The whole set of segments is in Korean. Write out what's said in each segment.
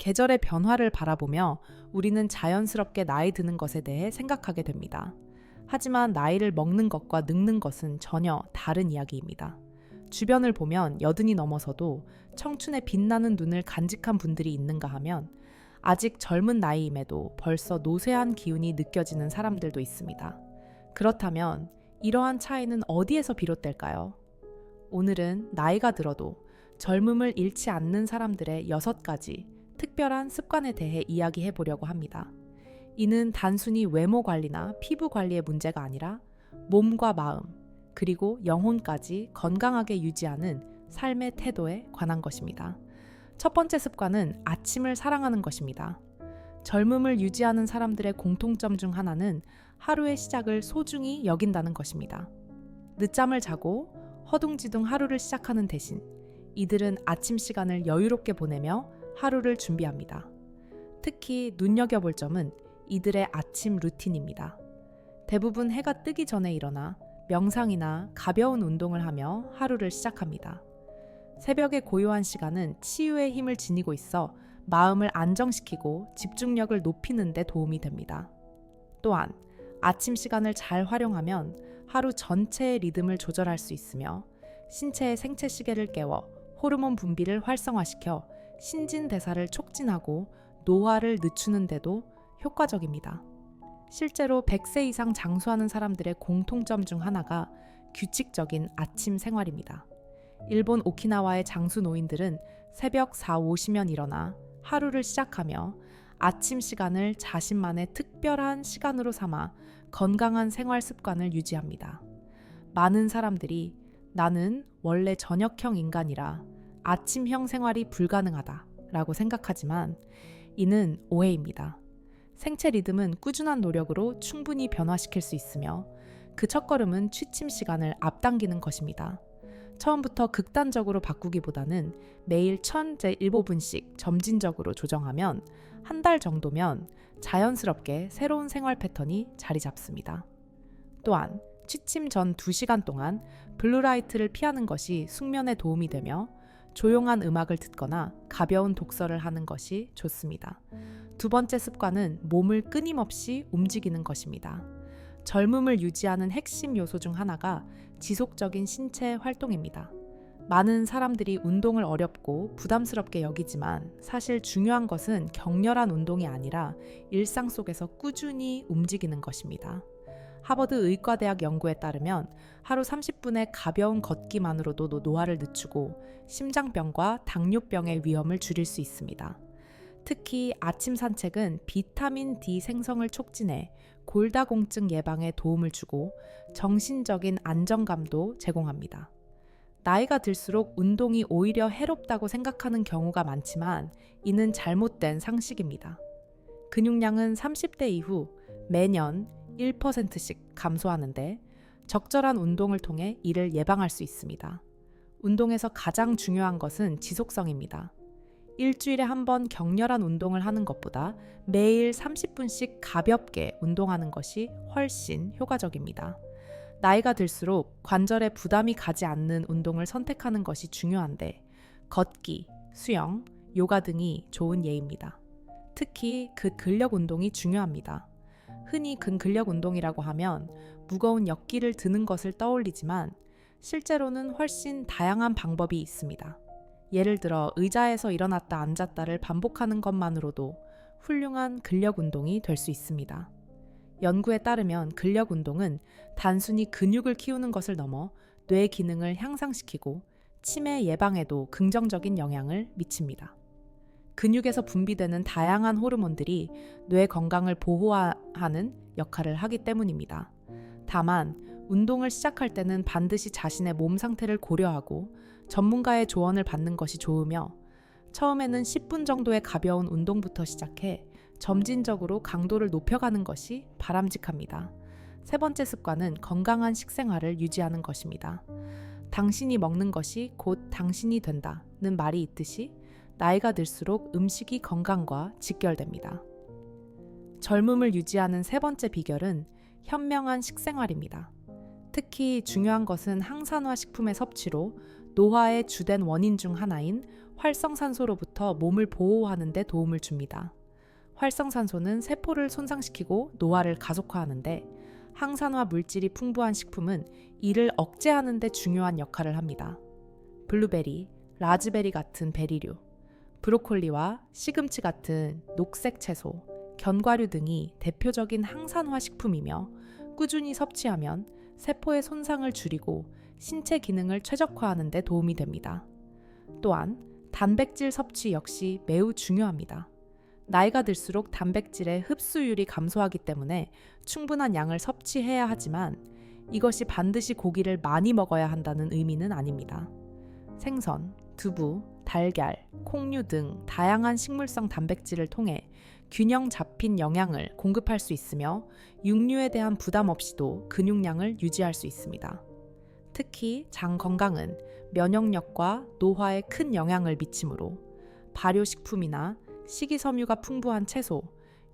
계절의 변화를 바라보며 우리는 자연스럽게 나이 드는 것에 대해 생각하게 됩니다. 하지만 나이를 먹는 것과 늙는 것은 전혀 다른 이야기입니다. 주변을 보면 여든이 넘어서도 청춘의 빛나는 눈을 간직한 분들이 있는가 하면 아직 젊은 나이임에도 벌써 노쇠한 기운이 느껴지는 사람들도 있습니다. 그렇다면 이러한 차이는 어디에서 비롯될까요? 오늘은 나이가 들어도 젊음을 잃지 않는 사람들의 6가지 특별한 습관에 대해 이야기해 보려고 합니다. 이는 단순히 외모 관리나 피부 관리의 문제가 아니라 몸과 마음, 그리고 영혼까지 건강하게 유지하는 삶의 태도에 관한 것입니다. 첫 번째 습관은 아침을 사랑하는 것입니다. 젊음을 유지하는 사람들의 공통점 중 하나는 하루의 시작을 소중히 여긴다는 것입니다. 늦잠을 자고 허둥지둥 하루를 시작하는 대신 이들은 아침 시간을 여유롭게 보내며 하루를 준비합니다. 특히 눈여겨볼 점은 이들의 아침 루틴입니다. 대부분 해가 뜨기 전에 일어나 명상이나 가벼운 운동을 하며 하루를 시작합니다. 새벽의 고요한 시간은 치유의 힘을 지니고 있어 마음을 안정시키고 집중력을 높이는 데 도움이 됩니다. 또한 아침 시간을 잘 활용하면 하루 전체의 리듬을 조절할 수 있으며 신체의 생체 시계를 깨워 호르몬 분비를 활성화시켜 신진대사를 촉진하고 노화를 늦추는 데도 효과적입니다. 실제로 100세 이상 장수하는 사람들의 공통점 중 하나가 규칙적인 아침 생활입니다. 일본 오키나와의 장수 노인들은 새벽 4, 50면 일어나 하루를 시작하며 아침 시간을 자신만의 특별한 시간으로 삼아 건강한 생활 습관을 유지합니다. 많은 사람들이 나는 원래 저녁형 인간이라 아침형 생활이 불가능하다 라고 생각하지만 이는 오해입니다. 생체 리듬은 꾸준한 노력으로 충분히 변화시킬 수 있으며 그 첫걸음은 취침 시간을 앞당기는 것입니다. 처음부터 극단적으로 바꾸기보다는 매일 1000제1분씩 점진적으로 조정하면 한 달 정도면 자연스럽게 새로운 생활 패턴이 자리 잡습니다. 또한 취침 전 2시간 동안 블루라이트를 피하는 것이 숙면에 도움이 되며 조용한 음악을 듣거나 가벼운 독서를 하는 것이 좋습니다. 두 번째 습관은 몸을 끊임없이 움직이는 것입니다. 젊음을 유지하는 핵심 요소 중 하나가 지속적인 신체 활동입니다. 많은 사람들이 운동을 어렵고 부담스럽게 여기지만 사실 중요한 것은 격렬한 운동이 아니라 일상 속에서 꾸준히 움직이는 것입니다. 하버드 의과대학 연구에 따르면 하루 30분의 가벼운 걷기만으로도 노화를 늦추고 심장병과 당뇨병의 위험을 줄일 수 있습니다. 특히 아침 산책은 비타민 D 생성을 촉진해 골다공증 예방에 도움을 주고 정신적인 안정감도 제공합니다. 나이가 들수록 운동이 오히려 해롭다고 생각하는 경우가 많지만 이는 잘못된 상식입니다. 근육량은 30대 이후 매년 1%씩 감소하는데 적절한 운동을 통해 이를 예방할 수 있습니다. 운동에서 가장 중요한 것은 지속성입니다. 일주일에 한 번 격렬한 운동을 하는 것보다 매일 30분씩 가볍게 운동하는 것이 훨씬 효과적입니다. 나이가 들수록 관절에 부담이 가지 않는 운동을 선택하는 것이 중요한데 걷기, 수영, 요가 등이 좋은 예입니다. 특히 근력 운동이 중요합니다. 흔히 근력 운동이라고 하면 무거운 역기를 드는 것을 떠올리지만 실제로는 훨씬 다양한 방법이 있습니다. 예를 들어 의자에서 일어났다 앉았다를 반복하는 것만으로도 훌륭한 근력 운동이 될 수 있습니다. 연구에 따르면 근력 운동은 단순히 근육을 키우는 것을 넘어 뇌 기능을 향상시키고 치매 예방에도 긍정적인 영향을 미칩니다. 근육에서 분비되는 다양한 호르몬들이 뇌 건강을 보호하는 역할을 하기 때문입니다. 다만 운동을 시작할 때는 반드시 자신의 몸 상태를 고려하고 전문가의 조언을 받는 것이 좋으며 처음에는 10분 정도의 가벼운 운동부터 시작해 점진적으로 강도를 높여가는 것이 바람직합니다. 세 번째 습관은 건강한 식생활을 유지하는 것입니다. 당신이 먹는 것이 곧 당신이 된다는 말이 있듯이 나이가 들수록 음식이 건강과 직결됩니다. 젊음을 유지하는 세 번째 비결은 현명한 식생활입니다. 특히 중요한 것은 항산화 식품의 섭취로 노화의 주된 원인 중 하나인 활성산소로부터 몸을 보호하는 데 도움을 줍니다. 활성산소는 세포를 손상시키고 노화를 가속화하는데 항산화 물질이 풍부한 식품은 이를 억제하는 데 중요한 역할을 합니다. 블루베리, 라즈베리 같은 베리류, 브로콜리와 시금치 같은 녹색 채소, 견과류 등이 대표적인 항산화 식품이며 꾸준히 섭취하면 세포의 손상을 줄이고 신체 기능을 최적화하는 데 도움이 됩니다. 또한 단백질 섭취 역시 매우 중요합니다. 나이가 들수록 단백질의 흡수율이 감소하기 때문에 충분한 양을 섭취해야 하지만 이것이 반드시 고기를 많이 먹어야 한다는 의미는 아닙니다. 생선, 두부, 달걀, 콩류 등 다양한 식물성 단백질을 통해 균형 잡힌 영양을 공급할 수 있으며 육류에 대한 부담 없이도 근육량을 유지할 수 있습니다. 특히 장 건강은 면역력과 노화에 큰 영향을 미치므로 발효식품이나 식이섬유가 풍부한 채소,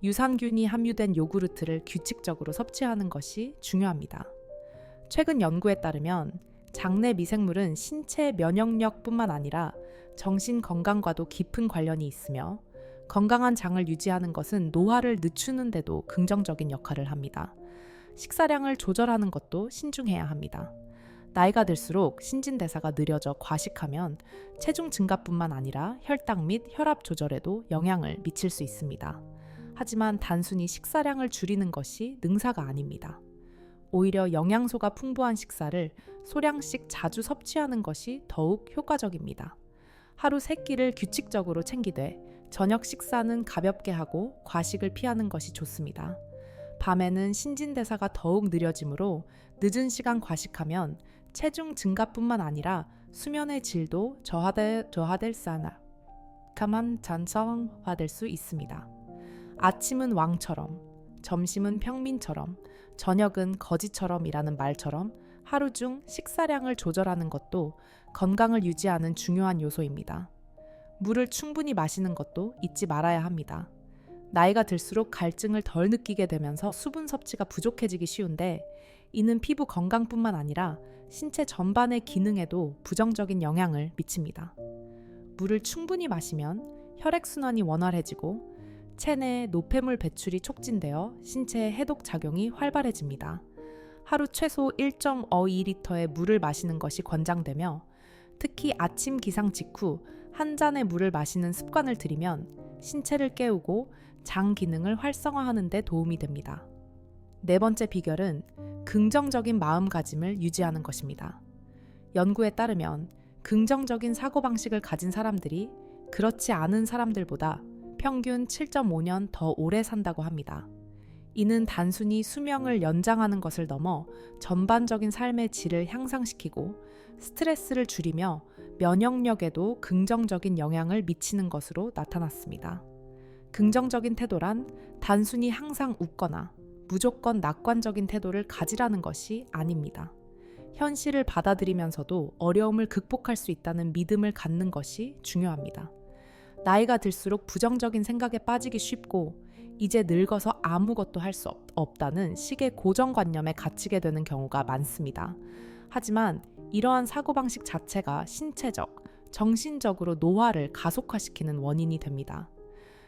유산균이 함유된 요구르트를 규칙적으로 섭취하는 것이 중요합니다. 최근 연구에 따르면 장내 미생물은 신체 면역력뿐만 아니라 정신 건강과도 깊은 관련이 있으며 건강한 장을 유지하는 것은 노화를 늦추는 데도 긍정적인 역할을 합니다. 식사량을 조절하는 것도 신중해야 합니다. 나이가 들수록 신진대사가 느려져 과식하면 체중 증가뿐만 아니라 혈당 및 혈압 조절에도 영향을 미칠 수 있습니다. 하지만 단순히 식사량을 줄이는 것이 능사가 아닙니다. 오히려 영양소가 풍부한 식사를 소량씩 자주 섭취하는 것이 더욱 효과적입니다. 하루 3끼를 규칙적으로 챙기되 저녁 식사는 가볍게 하고 과식을 피하는 것이 좋습니다. 밤에는 신진대사가 더욱 느려지므로 늦은 시간 과식하면 체중 증가뿐만 아니라 수면의 질도 저하될 사나 감함잔성화될 수 있습니다. 아침은 왕처럼, 점심은 평민처럼, 저녁은 거지처럼이라는 말처럼 하루 중 식사량을 조절하는 것도 건강을 유지하는 중요한 요소입니다. 물을 충분히 마시는 것도 잊지 말아야 합니다. 나이가 들수록 갈증을 덜 느끼게 되면서 수분 섭취가 부족해지기 쉬운데 이는 피부 건강뿐만 아니라 신체 전반의 기능에도 부정적인 영향을 미칩니다. 물을 충분히 마시면 혈액순환이 원활해지고 체내 노폐물 배출이 촉진되어 신체의 해독 작용이 활발해집니다. 하루 최소 1.52리터의 물을 마시는 것이 권장되며 특히 아침 기상 직후 한 잔의 물을 마시는 습관을 들이면 신체를 깨우고 장 기능을 활성화하는 데 도움이 됩니다. 4번째 비결은 긍정적인 마음가짐을 유지하는 것입니다. 연구에 따르면 긍정적인 사고방식을 가진 사람들이 그렇지 않은 사람들보다 평균 7.5년 더 오래 산다고 합니다. 이는 단순히 수명을 연장하는 것을 넘어 전반적인 삶의 질을 향상시키고 스트레스를 줄이며 면역력에도 긍정적인 영향을 미치는 것으로 나타났습니다. 긍정적인 태도란 단순히 항상 웃거나 무조건 낙관적인 태도를 가지라는 것이 아닙니다. 현실을 받아들이면서도 어려움을 극복할 수 있다는 믿음을 갖는 것이 중요합니다. 나이가 들수록 부정적인 생각에 빠지기 쉽고 이제 늙어서 아무것도 할 수 없다는 식의 고정관념에 갇히게 되는 경우가 많습니다. 하지만 이러한 사고방식 자체가 신체적, 정신적으로 노화를 가속화시키는 원인이 됩니다.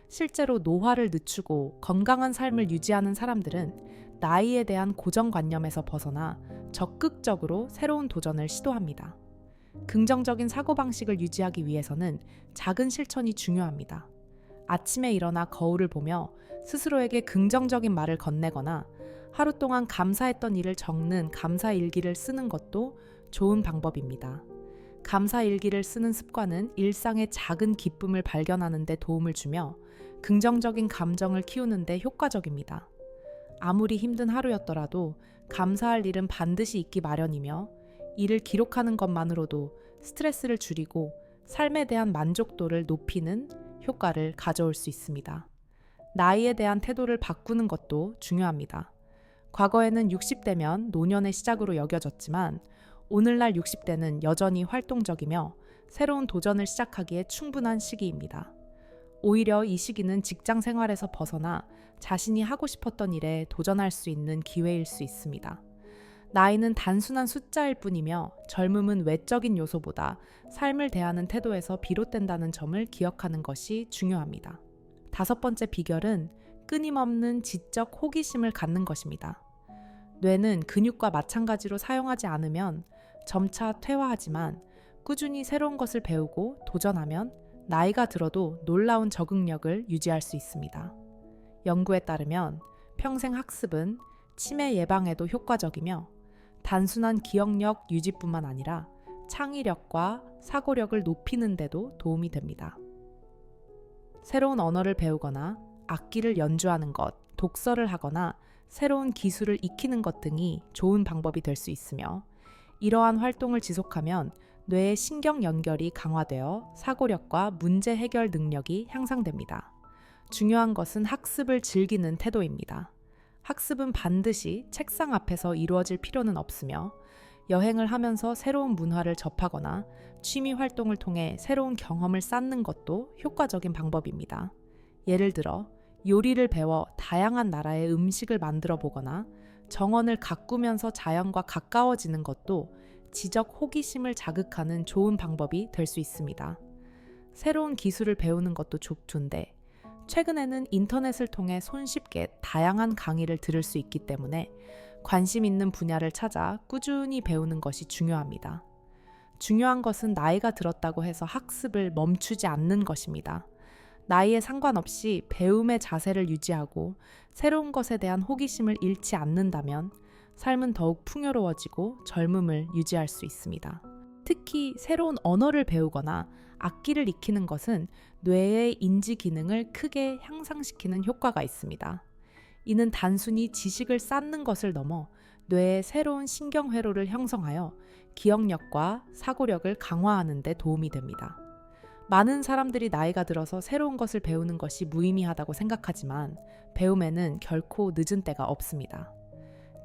실제로 노화를 늦추고 건강한 삶을 유지하는 사람들은 나이에 대한 고정관념에서 벗어나 적극적으로 새로운 도전을 시도합니다. 긍정적인 사고방식을 유지하기 위해서는 작은 실천이 중요합니다. 아침에 일어나 거울을 보며 스스로에게 긍정적인 말을 건네거나 하루 동안 감사했던 일을 적는 감사일기를 쓰는 것도 좋은 방법입니다. 감사일기를 쓰는 습관은 일상의 작은 기쁨을 발견하는 데 도움을 주며 긍정적인 감정을 키우는 데 효과적입니다. 아무리 힘든 하루였더라도 감사할 일은 반드시 있기 마련이며 이를 기록하는 것만으로도 스트레스를 줄이고 삶에 대한 만족도를 높이는 효과를 가져올 수 있습니다. 나이에 대한 태도를 바꾸는 것도 중요합니다. 과거에는 60대면 노년의 시작으로 여겨졌지만 오늘날 60대는 여전히 활동적이며 새로운 도전을 시작하기에 충분한 시기입니다. 오히려 이 시기는 직장 생활에서 벗어나 자신이 하고 싶었던 일에 도전할 수 있는 기회일 수 있습니다. 나이는 단순한 숫자일 뿐이며 젊음은 외적인 요소보다 삶을 대하는 태도에서 비롯된다는 점을 기억하는 것이 중요합니다. 다섯 번째 비결은 끊임없는 지적 호기심을 갖는 것입니다. 뇌는 근육과 마찬가지로 사용하지 않으면 점차 퇴화하지만 꾸준히 새로운 것을 배우고 도전하면 나이가 들어도 놀라운 적응력을 유지할 수 있습니다. 연구에 따르면 평생 학습은 치매 예방에도 효과적이며 단순한 기억력 유지뿐만 아니라 창의력과 사고력을 높이는 데도 도움이 됩니다. 새로운 언어를 배우거나 악기를 연주하는 것, 독서를 하거나 새로운 기술을 익히는 것 등이 좋은 방법이 될 수 있으며 이러한 활동을 지속하면 뇌의 신경 연결이 강화되어 사고력과 문제 해결 능력이 향상됩니다. 중요한 것은 학습을 즐기는 태도입니다. 학습은 반드시 책상 앞에서 이루어질 필요는 없으며 여행을 하면서 새로운 문화를 접하거나 취미 활동을 통해 새로운 경험을 쌓는 것도 효과적인 방법입니다. 예를 들어 요리를 배워 다양한 나라의 음식을 만들어 보거나 정원을 가꾸면서 자연과 가까워지는 것도 지적 호기심을 자극하는 좋은 방법이 될 수 있습니다. 새로운 기술을 배우는 것도 좋던데 최근에는 인터넷을 통해 손쉽게 다양한 강의를 들을 수 있기 때문에 관심 있는 분야를 찾아 꾸준히 배우는 것이 중요합니다. 중요한 것은 나이가 들었다고 해서 학습을 멈추지 않는 것입니다. 나이에 상관없이 배움의 자세를 유지하고 새로운 것에 대한 호기심을 잃지 않는다면 삶은 더욱 풍요로워지고 젊음을 유지할 수 있습니다. 특히 새로운 언어를 배우거나 악기를 익히는 것은 뇌의 인지 기능을 크게 향상시키는 효과가 있습니다. 이는 단순히 지식을 쌓는 것을 넘어 뇌의 새로운 신경회로를 형성하여 기억력과 사고력을 강화하는 데 도움이 됩니다. 많은 사람들이 나이가 들어서 새로운 것을 배우는 것이 무의미하다고 생각하지만 배움에는 결코 늦은 때가 없습니다.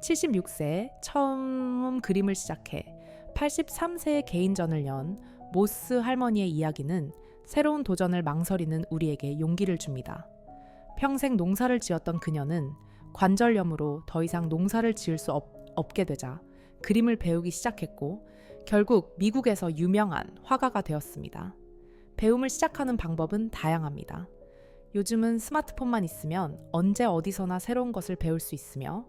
76세에 처음 그림을 시작해 83세에 개인전을 연 모스 할머니의 이야기는 새로운 도전을 망설이는 우리에게 용기를 줍니다. 평생 농사를 지었던 그녀는 관절염으로 더 이상 농사를 지을 수 없게 되자 그림을 배우기 시작했고 결국 미국에서 유명한 화가가 되었습니다. 배움을 시작하는 방법은 다양합니다. 요즘은 스마트폰만 있으면 언제 어디서나 새로운 것을 배울 수 있으며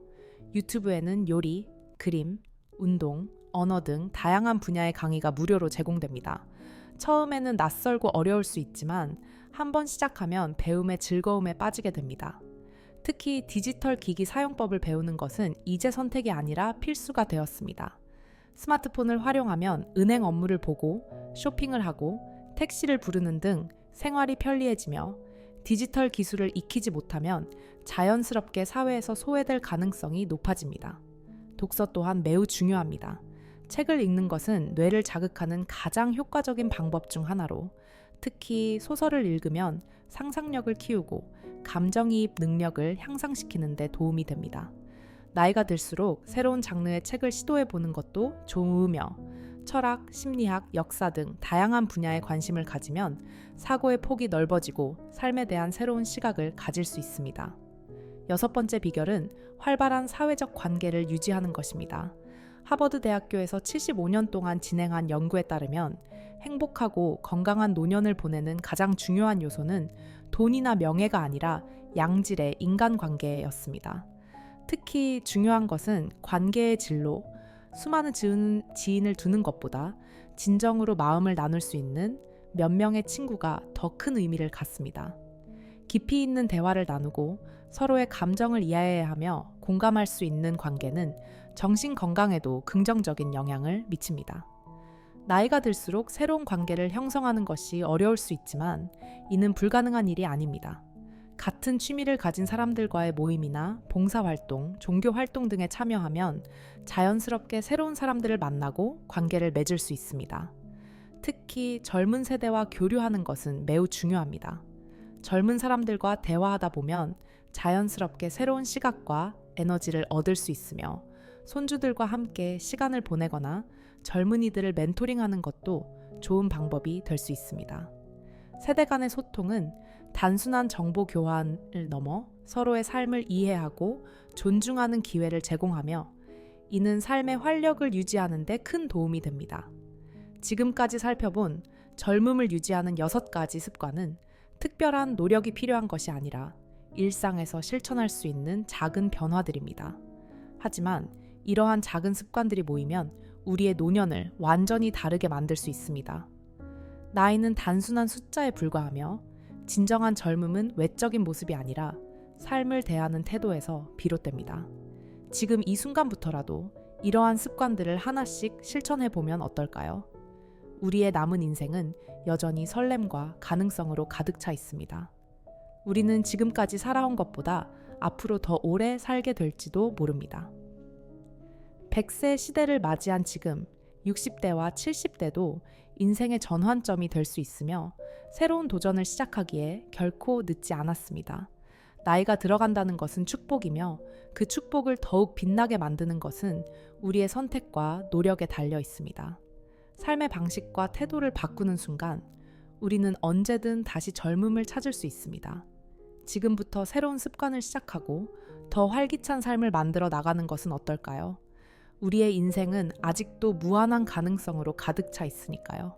유튜브에는 요리, 그림, 운동, 언어 등 다양한 분야의 강의가 무료로 제공됩니다. 처음에는 낯설고 어려울 수 있지만 한번 시작하면 배움의 즐거움에 빠지게 됩니다. 특히 디지털 기기 사용법을 배우는 것은 이제 선택이 아니라 필수가 되었습니다. 스마트폰을 활용하면 은행 업무를 보고 쇼핑을 하고 택시를 부르는 등 생활이 편리해지며 디지털 기술을 익히지 못하면 자연스럽게 사회에서 소외될 가능성이 높아집니다. 독서 또한 매우 중요합니다. 책을 읽는 것은 뇌를 자극하는 가장 효과적인 방법 중 하나로 특히 소설을 읽으면 상상력을 키우고 감정이입 능력을 향상시키는 데 도움이 됩니다. 나이가 들수록 새로운 장르의 책을 시도해 보는 것도 좋으며 철학, 심리학, 역사 등 다양한 분야에 관심을 가지면 사고의 폭이 넓어지고 삶에 대한 새로운 시각을 가질 수 있습니다. 여섯 번째 비결은 활발한 사회적 관계를 유지하는 것입니다. 하버드 대학교에서 75년 동안 진행한 연구에 따르면 행복하고 건강한 노년을 보내는 가장 중요한 요소는 돈이나 명예가 아니라 양질의 인간관계였습니다. 특히 중요한 것은 관계의 질로, 수많은 지인을 두는 것보다 진정으로 마음을 나눌 수 있는 몇 명의 친구가 더 큰 의미를 갖습니다. 깊이 있는 대화를 나누고 서로의 감정을 이해하며 공감할 수 있는 관계는 정신 건강에도 긍정적인 영향을 미칩니다. 나이가 들수록 새로운 관계를 형성하는 것이 어려울 수 있지만 이는 불가능한 일이 아닙니다. 같은 취미를 가진 사람들과의 모임이나 봉사활동, 종교활동 등에 참여하면 자연스럽게 새로운 사람들을 만나고 관계를 맺을 수 있습니다. 특히 젊은 세대와 교류하는 것은 매우 중요합니다. 젊은 사람들과 대화하다 보면 자연스럽게 새로운 시각과 에너지를 얻을 수 있으며 손주들과 함께 시간을 보내거나 젊은이들을 멘토링하는 것도 좋은 방법이 될 수 있습니다. 세대 간의 소통은 단순한 정보 교환을 넘어 서로의 삶을 이해하고 존중하는 기회를 제공하며 이는 삶의 활력을 유지하는 데 큰 도움이 됩니다. 지금까지 살펴본 젊음을 유지하는 6가지 습관은 특별한 노력이 필요한 것이 아니라 일상에서 실천할 수 있는 작은 변화들입니다. 하지만 이러한 작은 습관들이 모이면 우리의 노년을 완전히 다르게 만들 수 있습니다. 나이는 단순한 숫자에 불과하며 진정한 젊음은 외적인 모습이 아니라 삶을 대하는 태도에서 비롯됩니다. 지금 이 순간부터라도 이러한 습관들을 하나씩 실천해 보면 어떨까요? 우리의 남은 인생은 여전히 설렘과 가능성으로 가득 차 있습니다. 우리는 지금까지 살아온 것보다 앞으로 더 오래 살게 될지도 모릅니다. 100세 시대를 맞이한 지금 60대와 70대도 인생의 전환점이 될 수 있으며 새로운 도전을 시작하기에 결코 늦지 않았습니다. 나이가 들어간다는 것은 축복이며 그 축복을 더욱 빛나게 만드는 것은 우리의 선택과 노력에 달려 있습니다. 삶의 방식과 태도를 바꾸는 순간 우리는 언제든 다시 젊음을 찾을 수 있습니다. 지금부터 새로운 습관을 시작하고 더 활기찬 삶을 만들어 나가는 것은 어떨까요? 우리의 인생은 아직도 무한한 가능성으로 가득 차 있으니까요.